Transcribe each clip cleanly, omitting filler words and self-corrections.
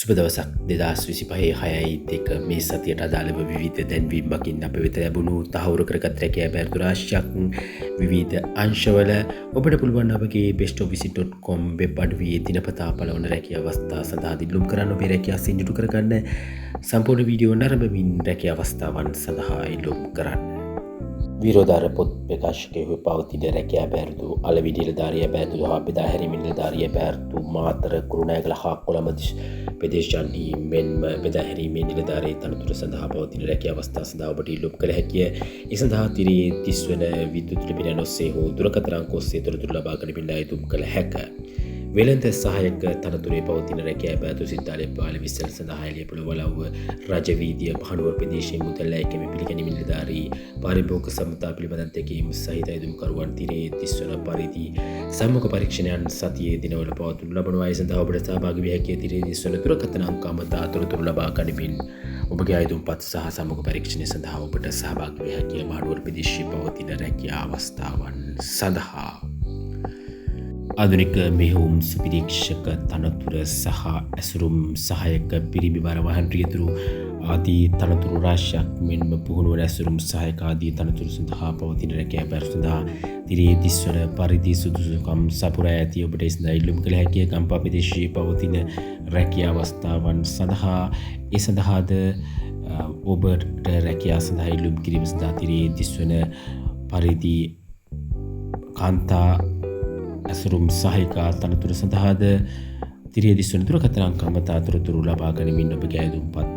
සුබ දවසක් 2025 6යි 2 මේ සතියට අදාළව විවිධ දැන්වීමකින් අප වෙත ලැබුණු තහවුරු කරගත් රැකියා බැරිතු රාශියක් විවිධ අංශවල ඔබට පුළුවන් අපගේ bestoffice.com වෙබ් අඩවියේ දිනපතා පළවන රැකියා අවස්ථා සඳහා දිලුම් කරන්න ඔබේ රැකියා සින්දුට කරගන්න සම්පූර්ණ වීඩියෝ නරඹමින් රැකියා අවස්ථාවන් සඳහා ඉල්ලුම් කරන්න. විරෝධාර පොත් ප්‍රකාශකයෙහු පවතින රැකියා බැරිතු අලෙවි නිලධාරියා බැරිතු හා බෙදා හැරීමේ නිලධාරියා බැරිතු මාතර කුරුණෑගල හා කොළඹ ප්‍රදේශයන්හි මෙන්ම බෙදා හැරීමේ නිලධාරී තනතුර සඳහා පවතින රැකියා අවස්ථා සඳහා ඔබට ඉල්ලුම් කළ හැකිය. ඒ සඳහා තිරේ 30 වන විද්‍යුත් ලිපිනයන් ඔස්සේ හෝ දුරකථන අංක ඔස්සේ තොරතුරු ලබා ගැනීමට ඉල්ලුම් කළ හැකිය. වෙළඳ සහායක තනතුරේ පවතින රැකියා බැරිතු සිතාලේ පාලි විස්සල සඳහා එළියපොළ වලව්ව රජවීදිය මහනුවර ප්‍රදේශයේ මුදල් ලැයිකම පිළිගැනීමේ නිලධාරී පාරිභෝගික සම්මතා පිළිබඳ දෙකීම් සහිත ඉදුම්කරුවන් තිරේ 30 වන පරිදි සම්මුඛ පරීක්ෂණයන් සතියේ දිනවල පවත්වනු ලබනවා. ඒ සඳහා ඔබට සහභාගී විය හැකිය. තිරේ 30 වන දුරකථන අංක අමතා තොරතුරු ලබා ගැනීමෙන් ඔබගේ අයදුම්පත් සහ සම්මුඛ පරීක්ෂණය සඳහා ඔබට සහභාගී විය හැකිය. මහනුවර ප්‍රදේශයේ පවතින රැකියා අවස්ථාවන් සඳහා ආධුනික මෙහෙයුම් සුපිරීක්ෂක තනතුර සහ ඇසුරුම් සහායක පිරිමි බර වාහන රියදුරු ආදී තනතුරු රාශියක් මෙන්ම පුහුණුවන ඇසුරුම් සහායක ආදී තනතුරු සඳහා පවතින රැකියා බැරිතු සඳහා තිරේ 30 වන පරිදි සුදුසුකම් සපුරා ඇති ඔබට ඒ සඳහා ඉල්ලුම් කළ හැකිය. ගම්පහ ප්‍රදේශයේ පවතින රැකියා අවස්ථාවන් සඳහා ඒ සඳහාද ඔබට රැකියා සඳහා ඉල්ලුම් කිරීම සඳහා තිරේ 30 වන පරිදි කාන්තා ඇසුරුම් සහායිකා තනතුර සඳහාද තිරේ 30 වන දුරකථන අංක අමතා තොරතුරු ලබා ගැනීමෙන් ඔබගේ අයදුම්පත්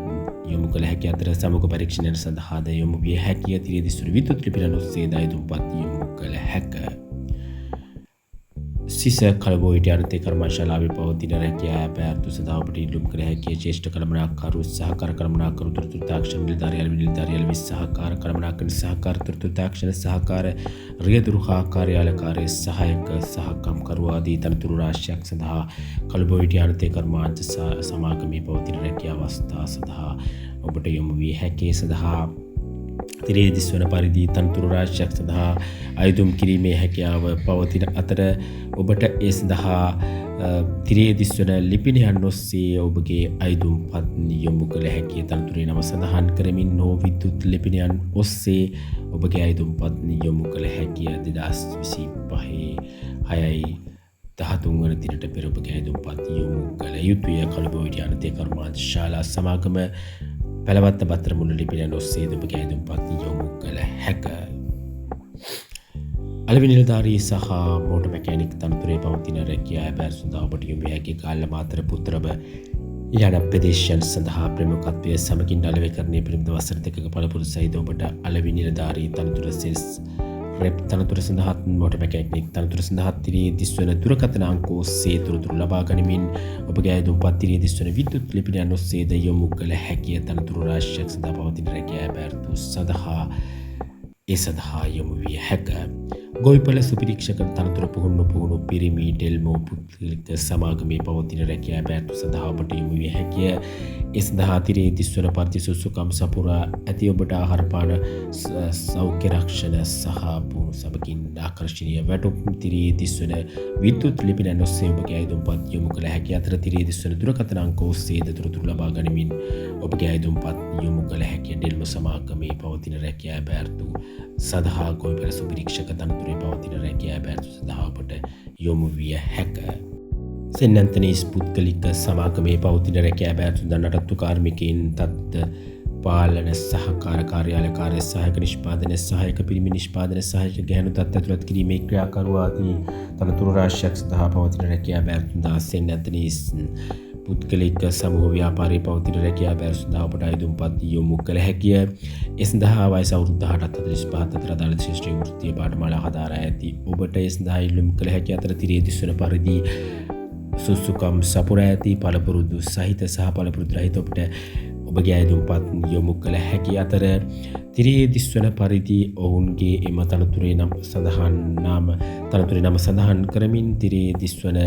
යොමු කළ හැකි අතර සමුඛ පරීක්ෂණයට සඳහාද යොමු විය හැකිය. තිරේ 30 වන විද්‍යුත් ලිපිනයන් ඔස්සේ අයදුම්පත් යොමු කළ හැකිය. සිස කලබෝවිට අනතේ කර්මශාලාවේ පවතින රැකියා බැරිතු සඳහා ඔබට ඉල්ලුම් කළ හැකිය. ජ්‍යෙෂ්ඨ කළමනාකරු සහකාර කළමනාකරු තොරතුරු තාක්ෂණ නිලධාරියා සහකාර කළමනාකරණ සහකාර තොරතුරු තාක්ෂණ සහකාර රියදුරු හා කාර්යාලකාරී සහායක සහකම්කරු ආදී තනතුරු රාශියක් සඳහා කලබෝවිට අනතේ කර්මාන්ත සමාගමේ පවතින රැකියා අවස්ථා සඳහා ඔබට යොමු විය හැකිය. සඳහා තිරේ 30 වන පරිදි තනතුරු රාශියක් සඳහා අයදුම් කිරීමේ හැකියාව පවතින අතර ඔබට ඒ සඳහා තිරේ 30 වන ලිපිනයන් ඔස්සේ ඔබගේ අයදුම්පත් යොමු කළ හැකිය. තනතුරේ නම සඳහන් කරමින් හෝ විද්‍යුත් ලිපිනයන් ඔස්සේ ඔබගේ අයදුම්පත් යොමු කළ හැකිය. 2025 6යි 13 වන දිනට පෙර ඔබගේ අයදුම්පත් යොමු කළ යුතුය. කලබෝවිට අනතේ කර්මාන්ත ශාලා සමාගම පැලවත්ත පත්‍ර මුල ලිපිනයන් ඔස්සේ ඔබගේ අයදුම්පත් යොමු කළ හැකිය. අලෙවි නිලධාරී සහ මෝටර් මැකැනික් තනතුරේ පවතින රැකියා බැරිතු සඳහා ඔබට යොමු විය හැකි. කාල්ල මාතර පුත්‍රබ යන ප්‍රදේශයන් සඳහා ප්‍රමුඛත්වය සමගින් අලෙවිකරණය පිළිබඳ වසර 2ක පළපුරු සහිත ඔබට අලෙවි නිලධාරී තනතුර සෙස් රෙප් තනතුර සඳහා මෝටර් මැකැනික් තනතුර සඳහා තිරේ 30 වන දුරකථන අංක ඔස්සේ තොරතුරු ලබා ගැනීමෙන් ඔබගේ අයදුම්පත් තිරේ 30 වන විද්‍යුත් ලිපිනයන් ඔස්සේ යොමු කළ හැකිය. තනතුරු රාශියක් සඳහා පවතින රැකියා බැරිතු සඳහා ඒ සඳහා යොමු විය හැකිය. ගොවිපළ සුපිරීක්ෂක තනතුර පුහුණු පිරිමි ඩෙල්මෝ පුද්ගලික සමාගමේ පවතින රැකියා බැරිතු සඳහා ඔබට යොමු විය හැකිය. ඒ සඳහා තිරේ 30 වන පරිදි සුසුකම් සපුරා ඇති ඔබට ආහාර පාන සෞඛ්‍ය රක්ෂණ සහ පුහුණු සමගින් ආකර්ෂණීය වැටුප් තිරේ 30 වන විද්‍යුත් ලිපිනයන් ඔස්සේ ඔබගේ අයදුම්පත් යොමු කළ හැකි. අතර තිරේ 30 වන දුරකථන අංක ඔස්සේ තොරතුරු ලබා ගැනීමෙන් ඔබගේ අයදුම්පත් යොමු කළ හැකි. ඩෙල්මෝ සමාගමේ පවතින රැකියා බැරිතු සඳහා ගොවිපළ සුපිරීක්ෂක තනතුරේ පවතින රැකියා බැරිතු සඳහා ඔබට යොමු විය හැකිය. සෙන්නන්තනීස් පුද්ගලික සමාගමේ පවතින රැකියා බැරිතු නඩත්තු කාර්මිකයින් තත්ත්ව පාලන සහකාර කාර්යාලකාරී සහායක නිෂ්පාදන සහායක පිරිමි නිෂ්පාදන සහායක ගැහැණු තත්ත්ව ඇතුළත් කිරීමේ ක්‍රියාකරු ආදී තනතුරු රාශියක් සඳහා පවතින රැකියා බැරිතු සෙන්නන්තනීස් පුද්ගලික සමූහ ව්‍යාපාරයේ පවතින රැකියා බැරිතු සඳහා ඔබට අයදුම්පත් යොමු කළ හැකිය. ඒ සඳහා වයස අවුරුදු 18 45 අතර අදාළ ශිෂ්ටීය වෘත්තීය පාඨමාලා හදාරා ඇති ඔබට ඒ සඳහා ඉල්ලුම් කළ හැකි. අතර තිරේ 30 වන පරිදි සුසුකම් සපුරා ඇති පළපුරුදු සහිත සහ පළපුරුදු රහිත ඔබට ඔබගේ අයදුම්පත් යොමු කළ හැකි. අතර තිරේ 30 වන පරිදි ඔවුන්ගේ එම තනතුරේ නම සඳහන් කරමින් තිරේ 30 වන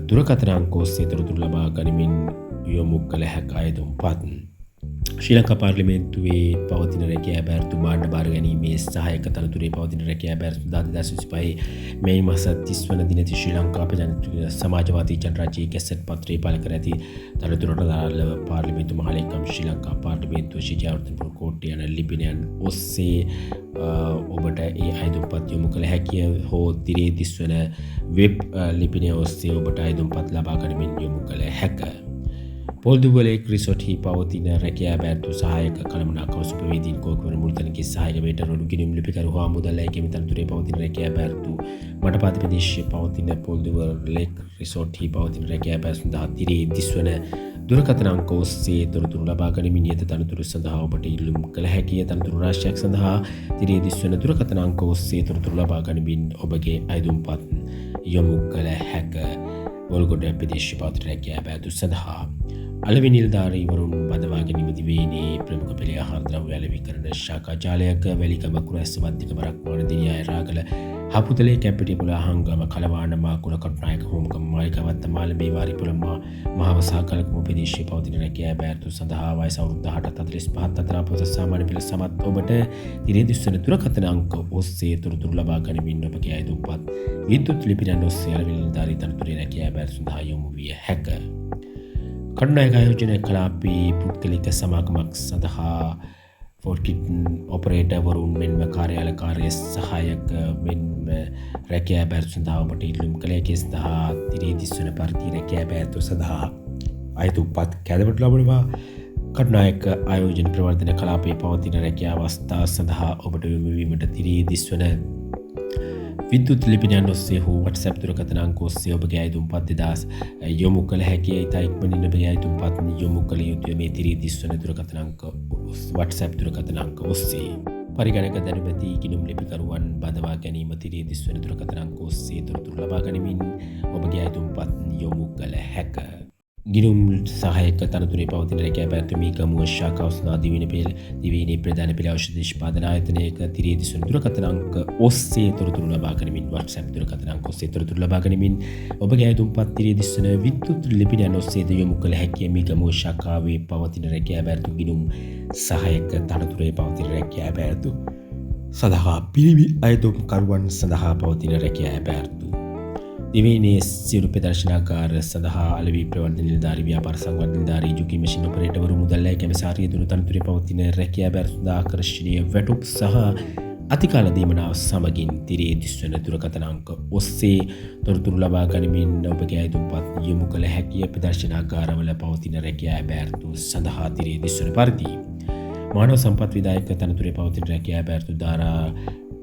දුරකථන අංක ඔස්සේ තොරතුරු ලබා ගැනීමෙන් යොමු කළ හැකි අයදුම්පත්. ශ්‍රී ලංකා පාර්ලිමේන්තුවේ පවතින රැකියා බැරිතු භාණ්ඩ භාර ගැනීමේ සහායක තනතුරේ පවතින රැකියා බැරිතු 2025 මේ මාස 30 වන දිනදී ශ්‍රී ලංකා ප්‍රජාතන්ත්‍ර සමාජවාදී ජනරාජ්‍යයේ ගැසට් පත්‍රයේ පළ කර ඇති තනතුරට අදාළව පාර්ලිමේන්තු මහලේකම් ශ්‍රී ලංකා පාර්ලිමේන්තුව ශිජාවර්තනපුර කෝට්ටේ යන ලිපිනයන් ඔස්සේ ඔබට ඒ අයදුම්පත් යොමු කළ හැකිය හෝ තිරේ 30 වන වෙබ් ලිපිනය ඔස්සේ ඔබට අයදුම්පත් ලබා ගනිමින් යොමු කළ හැක. පොල්දුවලේ රිසෝට් හි පවතින රැකියා බැරිතු සහායක කළමනාකරු සුපවේදීන් කෝකවන මුල්තනකේ සහායක වේටරවලු ගිණුම් ලිපිකරු හා මුදල් ලැබීම තනතුරේ පවතින රැකියා බැරිතු මඩපාත ප්‍රදේශයේ පවතින පොල්දුවලේ රිසෝට් හි පවතින රැකියා බැරිතු සඳහා තිරේ 30 වන දුරකථන අංක ඔස්සේ තොරතුරු ලබා ගැනීම නියත තනතුරු සඳහා ඔබට ඉල්ලුම් කළ හැකිය. තනතුරු රාශියක් සඳහා තිරේ 30 වන දුරකථන අංක ඔස්සේ තොරතුරු ලබා ගැනීමෙන් ඔබගේ අයදුම්පත් යොමු කළ හැක. වල්ගොඩ ප්‍රදේශීය පවතින රැකියා බැරිතු සඳහා අලෙවි නිලධාරීවරුන් බදවා ගැනීම දිවයිනේ ප්‍රමුඛ පෙළේ ආහාර ද්‍රව්‍ය අලෙවිකරණ ශාඛා ජාලයක වැලිකම කුරැස්ස වද්දික බරක්වාන දිනියාය රාගල හපුතලේ කැපිටිපුල අහංගම කලවාන මාකුල කටුනායක හෝමකම් මාලිකවත්ත මාළඹේ වාරිපුල මහවසාකලකම ප්‍රදේශීය පවතින රැකියා බැරිතු සඳහා වයස අවුරුදු 18 45 අතර අපොස සාමාන්‍ය පෙළ සමත් ඔබට තිරේ 30 වන දුරකථන අංක ඔස්සේ තොරතුරු ලබා ගැනීමෙන් ඔබගේ අයදුම්පත් විද්‍යුත් ලිපිනයන් ඔස්සේ අලෙවි නිලධාරී තනතුරේ රැකියා බැරිතු සඳහා යොමු විය හැක. කණ්ඩායක ආයෝජන කලාපී පුද්ගලික සමාගමක් සඳහා ෆෝර්කිටන් ඔපරේටර්වරුන් මෙන්ම කාර්යාල කාර්ය සහායක මෙන්ම රැකියා බැරිතු සඳහා ඔබට ඉල්ලුම් කළ හැකි සඳහා තිරේ 30 වන පරිදි රැකියා බැරිතු සඳහා අයදුම්පත් කැදවටු ලබනවා. කණ්ඩායක ආයෝජන ප්‍රවර්ධන කලාපයේ පවතින රැකියා අවස්ථා සඳහා ඔබට යොමු වීමට තිරේ 30 වන විද්‍යුත් ලිපිනයන් ඔස්සේ හෝ WhatsApp දුරකථන අංක ඔස්සේ ඔබගේ අයදුම්පත් 2000 යොමු කළ හැකියි. ඉතා ඉක්මනින් ඔබගේ අයදුම්පත් යොමු කළ යුතුය මේ තිරේ 30 වන දුරකථන අංක WhatsApp දුරකථන අංක ඔස්සේ. පරිගණක දැනුමැති ගිණුම් ලිපිකරුවන් බඳවා ගැනීම තිරේ 30 වන දුරකථන අංක ඔස්සේ තොරතුරු ලබා ගැනීමෙන් ඔබගේ අයදුම්පත් යොමු කළ හැක. ගිණුම් සහායක තනතුරේ පවතින රැකියා බැරිතු මීගමුව ශාඛා උස්නා දිවයිනේ ප්‍රධාන පෙළ ඖෂධ නිෂ්පාදන ආයතනයක තිරේ 30 වන දුරකථන අංක ඔස්සේ තොරතුරු ලබා ගැනීමෙන් WhatsApp දුරකථන අංක ඔස්සේ තොරතුරු ලබා ගැනීමෙන් ඔබගේ අයදුම්පත් තිරේ 30 වන විද්‍යුත් ලිපිනයන් ඔස්සේ යොමු කළ හැකිය. මීගමුව ශාඛාවේ පවතින රැකියා බැරිතු ගිණුම් සහායක තනතුරේ පවතින රැකියා බැරිතු සඳහා පිරිමි අයදුම්කරුවන් සඳහා පවතින රැකියා බැරිතු දිවයිනේ සියලු ප්‍රදර්ශනාකාර සඳහා අලෙවි ප්‍රවර්ධන නිලධාරී ව්‍යාපාර සංවර්ධන නිලධාරී ජුකි මැෂින් ඔපරේටර්වරු මුදල් ලැබීම සාරිය දුරු තනතුරේ පවතින රැකියා බැරිතු ආකර්ෂණීය වැටුප් සහ අතිකාල දීමනාව සමගින් තිරේ 30 වන දුරකථන අංක ඔස්සේ තොරතුරු ලබා ගැනීමෙන් ඔබගේ අයදුම්පත් යොමු කළ හැකිය. ප්‍රදර්ශනාකාරවල පවතින රැකියා බැරිතු සඳහා තිරේ 30 වන පරිදි මානව සම්පත් විධායක තනතුරේ පවතින රැකියා බැරිතු දාරා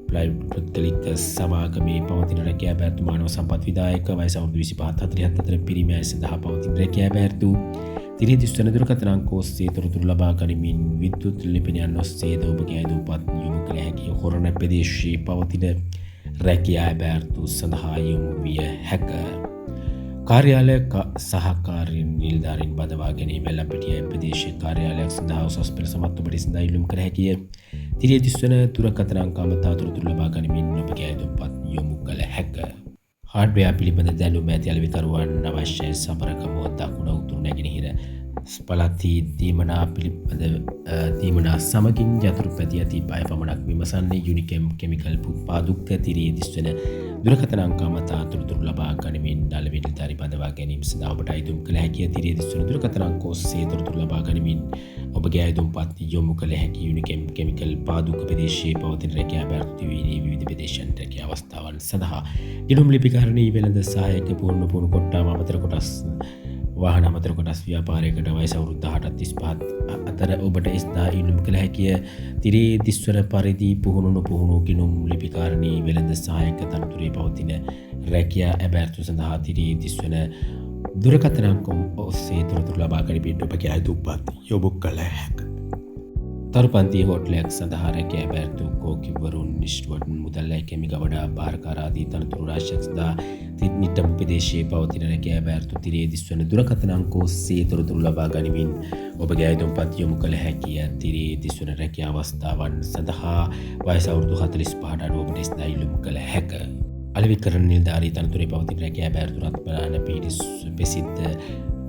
පුද්ගලික සමාගමේ පවතින රැකියා බැරිතු මානව සම්පත් විධායක වයස අවුරුදු 25 44 පිරිමි අය සඳහා පවතින රැකියා බැරිතු තිරේ 30 වන දුරකථන අංක ඔස්සේ තොරතුරු ලබා ගැනීමෙන් විද්‍යුත් ලිපිනයන් ඔස්සේ ඔබගේ අයදුම්පත් යොමු කළ හැකි. හොරණ ප්‍රදේශයේ පවතින රැකියා බැරිතු සඳහා යොමු විය හැක. කාර්යාලය සහකාරී නිලධාරීන් බදවා ගැනීම ලම්පිටිය ප්‍රදේශීය කාර්යාලයක් සඳහා උසස් පෙළ සමත් ඔබට සඳහා ඉල්ලුම් කළ හැකිය. තිරේ 30 වන දුරකථන අංක අමතා තොරතුරු ලබා ගැනීමෙන් ඔබගේ අයදුම්පත් යොමු කළ හැක. හાર્ඩ්වෙයාර් පිළිබඳ දැනුම ඇති අලෙවිකරුවන් අවශ්‍ය සමරකමුව දකුණ උතුරු නැගෙනහිර පළාතේ දීමනා පිළිබඳ දීමනා සමගින් යතුරු පැති ඇති අය පමණක් විමසන්නේ. යුනිකෙම් කෙමිකල් පාදුක්ක තිරේ 30 වන දුරකථන අංක අමතා තොරතුරු ලබා ගැනීමෙන් අලෙවි නිලධාරී බඳවා ගැනීම සඳහා ඔබට අයදුම් කළ හැකිය. තිරේ 30 වන දුරකථන අංක ඔස්සේ තොරතුරු ලබා ගැනීමෙන් ඔබගේ අයදුම්පත් යොමු කළ හැකි. යුනිකෙම් කෙමිකල් පාදුක්ක ප්‍රදේශයේ පවතින රැකියා බැරිතු දිවයිනේ විවිධ ප්‍රදේශයන් රැකියා අවස්ථාවන් සඳහා ගිණුම් ලිපිකරණී වෙළඳ සහායක පුහුණු කොට්ටාව අමතර කොටස් වාහන අමතර කොටස් ව්‍යාපාරයකට වයස අවුරුදු 18 35 අතර ඔබට ස්ථා ඉල්ලුම් කළ හැකිය. තිරේ 30 වන පරිදි පුහුණු ගිණුම් ලිපිකාරණී වෙළඳ සහායක තනතුරේ පවතින රැකියා බැරිතු සඳහා තිරේ 30 වන දුරකථන අංක ඔස්සේ තොරතුරු ලබා ගැනීමට ඔබගේ අයදුම්පත් යොමු කළ හැකිය. තරුපන්ති හෝටලයක් සඳහා රැකියා බැරිතු කෝකිවරුන් නිෂ්ඨවරුන් මුදල් ලැබීම ගවඩා බාරකාර ආදී තනතුරු රාශියක් සඳහා නිට්ටම් ප්‍රදේශයේ පවතින රැකියා බැරිතු තිරේ 30 වන දුරකථන අංක ඔස්සේ තොරතුරු ලබා ගැනීමෙන් ඔබගේ අයදුම්පත් යොමු කළ හැකිය. තිරේ 30 වන රැකියා අවස්ථාවන් සඳහා වයස අවුරුදු 45 අඩු ඔබට ස්ථා ඉල්ලුම් කළ හැකිය. අලෙවිකරණ නිලධාරී තනතුරේ පවතින රැකියා බැරිතු රත්බලාන පීඩිස් ප්‍රසිද්ධ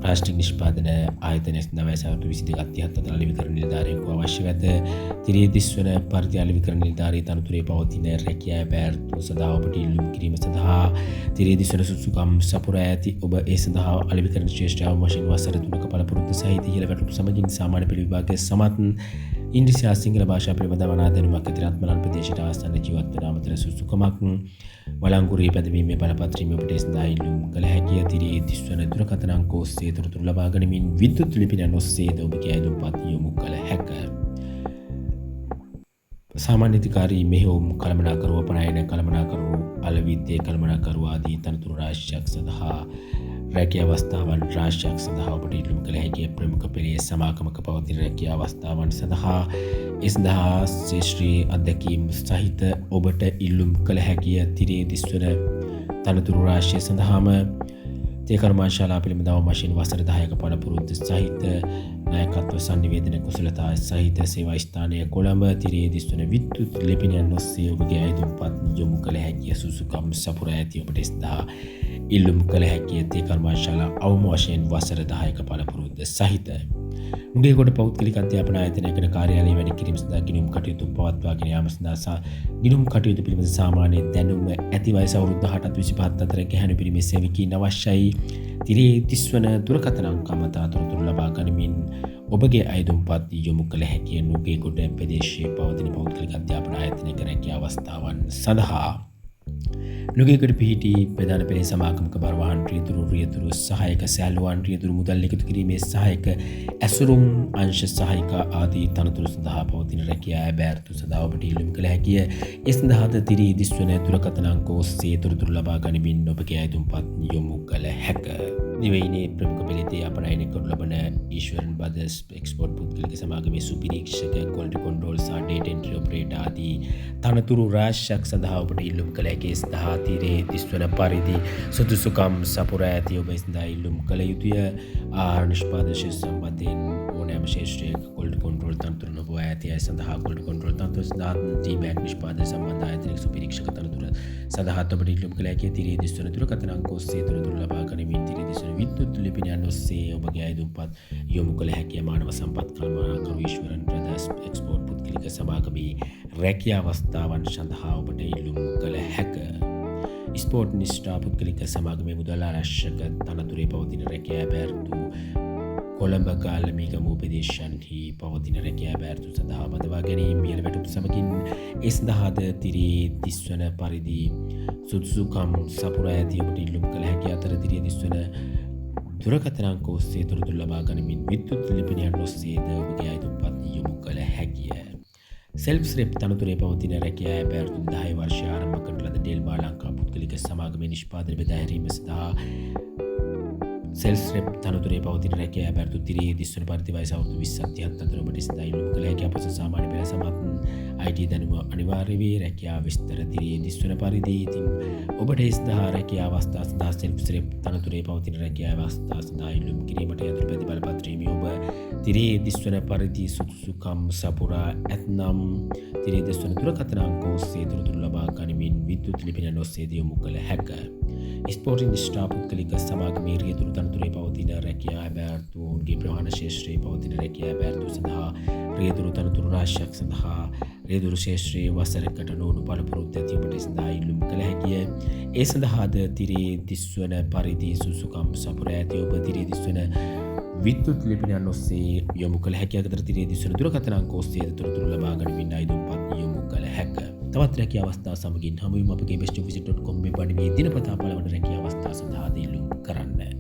ප්ලාස්ටික් නිෂ්පාදන ආයතනය සඳහා සවුරුදු 22 34 අලෙවි කරන නිලධාරියෙකු අවශ්‍ය වෙත තිරේ දිස්වන පරිදි අලෙවි කරන නිලධාරී තනතුරේ පවතින රැකියා බෑර්තු සඳහා ඔබට ඉල්ලුම් කිරීම සඳහා තිරේ දිස්වන සුසුකම් සපුරා ඇති ඔබ ඒ සඳහා අලෙවි කරන ශ්‍රේෂ්ඨ වශයෙන් වසර 3ක පළපුරුද්ද සහිත ඉහළ වැටුප් සමගින් සාමාන්‍ය පෙළ විභාගයේ සමත් ඉංග්‍රීසි හා සිංහල භාෂා පිළිබඳව අනාදැනුමක් ඇති රත්මලන් ප්‍රදේශයට ආසන්න ජීවත් වන අමතර සුසුකමක් වළංගුරේ පැදවීමේ බලපත්‍රයේ ඔබට ඒ සඳහා ඉල්ලුම් කළ හැකිය. තිරේ දිස්වන දුරකථන අංක ඔස්සේ තොරතුරු ලබා ගැනීමෙන් විද්‍යුත් ලිපිනයන් ඔස්සේද ඔබගේ අයදුම්පත් යොමු කළ හැකිය. සාමාන්‍ය අධිකාරී මෙහෙයුම් කළමනාකරුව පනයන කළමනාකරුව අලවිද්‍යේ කළමනාකරුව ආදී තනතුරු රාශියක් සඳහා රැකියා අවස්ථාවන් රාශියක් සඳහා ඔබට ඉල්ලුම් කළ හැකිය. ප්‍රමුඛ පෙළේ සමාගමක පවතින රැකියා අවස්ථාවන් සඳහා ඒ සඳහා ශ්‍රේෂ්ඨ අධ්‍යක්ීම් සහිත ඔබට ඉල්ලුම් කළ හැකිය. තිරේ දිස්වන තනතුරු රාශිය සඳහාම තේ කර්මාශාලා පිළිබඳව වශයෙන් වසර 10ක පළපුරුද්ද සහිත නායකත්ව සංනිවේදන කුසලතා සහිත සේවා ස්ථානය කොළඹ තිරේ දිස්වන විද්‍යුත් ලිපිනයන් ඔස්සේ ඔබගේ අයදුම්පත් යොමු කළ හැකිය. සුසුකම් සපුරා ඇති ඔබට සඳහා ඉල්ලුම් කළ හැකිය. තේ කර්මාශාලා අවම වශයෙන් වසර 10ක පළපුරුද්ද සහිත නුගේගොඩ පෞද්ගලික අධ්‍යාපන ආයතනයකට කාර්යාලය වැඩි කිරීම සඳහා ගිණුම් කටයුතු පවත්වාගෙන යාම සඳහා ගිණුම් කටයුතු පිළිබඳ සාමාන්‍ය දැනුම ඇති වයස අවුරුදු 18ට 25 අතර ගැහැණු පිරිමි සේවකීන් අවශ්‍යයි. තිරේ දිස්වන දුරකථන අංක මත තොරතුරු ලබා ගනිමින් ඔබගේ අයදුම්පත් යොමු කළ හැකිය. නුගේගොඩ ප්‍රදේශයේ පවතින පෞද්ගලික අධ්‍යාපන ආයතනයක රැකියා අවස්ථාවන් සඳහා නුගේගොඩ පිහිටි ප්‍රධාන පෙළේ සමාගමක බර වාහන රියදුරු සහායක සැලුවන් රියදුරු මුදල් එකතු කිරීමේ සහායක ඇසුරුම් අංශ සහායික ආදී තනතුරු සඳහා පවතින රැකියා බෑර්තු සඳහා ඔබට ඉල්ලුම් කළ හැකිය. ඒ සඳහාද තිරේ දිස්වන දුරකථන අංක ඔස්සේ තොරතුරු ලබා ගනිමින් ඔබගේ අයදුම්පත් යොමු කළ හැකිය. නිවයිනේ ප්‍රමුඛ පෙළේ අපනයන කරනු ලබන ඊශ්වරන් බ්‍රදර්ස් එක්ස්පෝර්ට් පුද්ගලික සමාගමේ සුපිරීක්ෂක ක්වොලිටි කන්ට්‍රෝල් සහ ඩේටා එන්ට්‍රි ඔපරේටර් ආදී තනතුරු රාශියක් සඳහා ඔබට ඉල්ලුම් කළ හැකි. සඳහා තිරේ දිස්වන පරිදි සුදුසුකම් සපුරා ඇති ඔබ සඳහා ඉල්ලුම් කළ යුතුය. ආහාර නිෂ්පාදන සම්බන්ධයෙන් ඕනෑම ශේෂ්ත්‍රයක ක්වොලිටි කන්ට්‍රෝල් තනතුරු නොබවා ඇති අය සඳහා ක්වොලිටි කන්ට්‍රෝල් තනතුරු සඳහා ටීබෑග් නිෂ්පාදන සම්බන්ධ ආයතනික සුපිරීක්ෂක තනතුරු සඳහා ඔබට ඉල්ලුම් කළ හැකි. තිරේ දිස්වන දුරකථන අංක ඔස්සේ තොරතුරු ලබා ගැනීමෙන් තිරේ දිස්වන විද්‍යුත් ලිපිනයන් ඔස්සේ ඔබගේ අයදුම්පත් යොමු කළ හැකිය. මානව සම්පත් කළමනාකරු ඊශ්වරන් බ්‍රදර්ස් එක්ස්පෝර්ට් පුද්ගලික සමාගමේ රැකියා අවස්ථාවන් සඳහා ඔබට ඉල්ලුම් කළ හැකිය. ස්පෝර්ට් නිෂ්ඨා පුද්ගලික සමාගමේ මුදල් ආරක්ෂක තනතුරේ පවතින රැකියා බෑර්තු කොළඹ කාලමිගම ප්‍රදේශයන්හි පවතින රැකියා බෑර්තු සඳහා බඳවා ගැනීම ඉහළ වැටුප් සමගින් ඒ සඳහාද තිරේ දිස්වන පරිදි සුදුසුකම් සපුරා ඇති ඔබට ඉල්ලුම් කළ හැකිය. අතර තිරේ දිස්වන දුරකථන අංක ඔස්සේ තොරතුරු ලබා ගනිමින් විද්‍යුත් ලිපිනයන් ඔස්සේද ඔබගේ අයදුම්පත් යොමු කළ හැකිය. සෙල්ෆ්ස් රෙප් තනතුරේ පවතින රැකියා බෑර්තු 10 වර්ෂය ආරම්භ කරන ලද ඩෙල්මා ලංකා පුද්ගලික සමාගමේ නිෂ්පාදන බෙදා හැරීම සඳහා සෙල්ස් රෙප් තනතුරේ පවතින රැකියා බෑර්තු තිරේ දිස්වන පරිදි වයස අවුරුදු 20 37 අතර ඔබට සඳහා ඉල්ලුම් කළ හැකි. අපස සාමාන්‍ය පෙළ සමත් IT දැනුම අනිවාර්ය වේ. රැකියා විස්තර තිරේ දිස්වන පරිදි ඉතින් ඔබට ඒ සඳහා රැකියා අවස්ථා සඳහා සෙල්ෆ්ස් රෙප් තනතුරේ පවතින රැකියා අවස්ථා සඳහා ඉල්ලුම් කිරීමට යතුරු පැති බලපත්‍රයේ ඔබ තිරේ දිස්වන පරිදි සුදුසුකම් සපුරා ඇතනම් තිරේ දිස්වන දුරකථන අංක ඔස්සේ තොරතුරු ලබා ගනිමින් විද්‍යුත් ලිපිනයන් ඔස්සේද යොමු කළ හැකිය. ස්පෝර්ට් නිෂ්ඨා පුද්ගලික සමාගමේ රියදුරු තනතුරේ පවතින රැකියා බෑර්තුන්ගේ ප්‍රවාහන ශේෂ්ත්‍රයේ පවතින රැකියා බෑර්තු සඳහා රියදුරු තනතුරු රාශියක් සඳහා රියදුරු ශේෂ්ත්‍රයේ වසරකට නොවුණු පළපුරුද්ද ඇති ඔබට සඳහා ඉල්ලුම් කළ හැකිය. ඒ සඳහාද තිරේ දිස්වන පරිදි සුසුකම් සපුරා ඇති ඔබ තිරේ දිස්වන විද්‍යුත් ලිපිනයන් ඔස්සේ යොමු කළ හැකිය. අතර තිරේ දිස්වන දුරකථන අංක ඔස්සේ තොරතුරු ලබා ගැනීමෙන් අයදුම්පත් යොමු කළ හැකිය. තවත් රැකියා අවස්ථා සමගින් හමුවීම අපගේ bestoffice.com මේ පරිදි දිනපතා පළවන රැකියා අවස්ථා සඳහා ඉල්ලුම් කරන්න.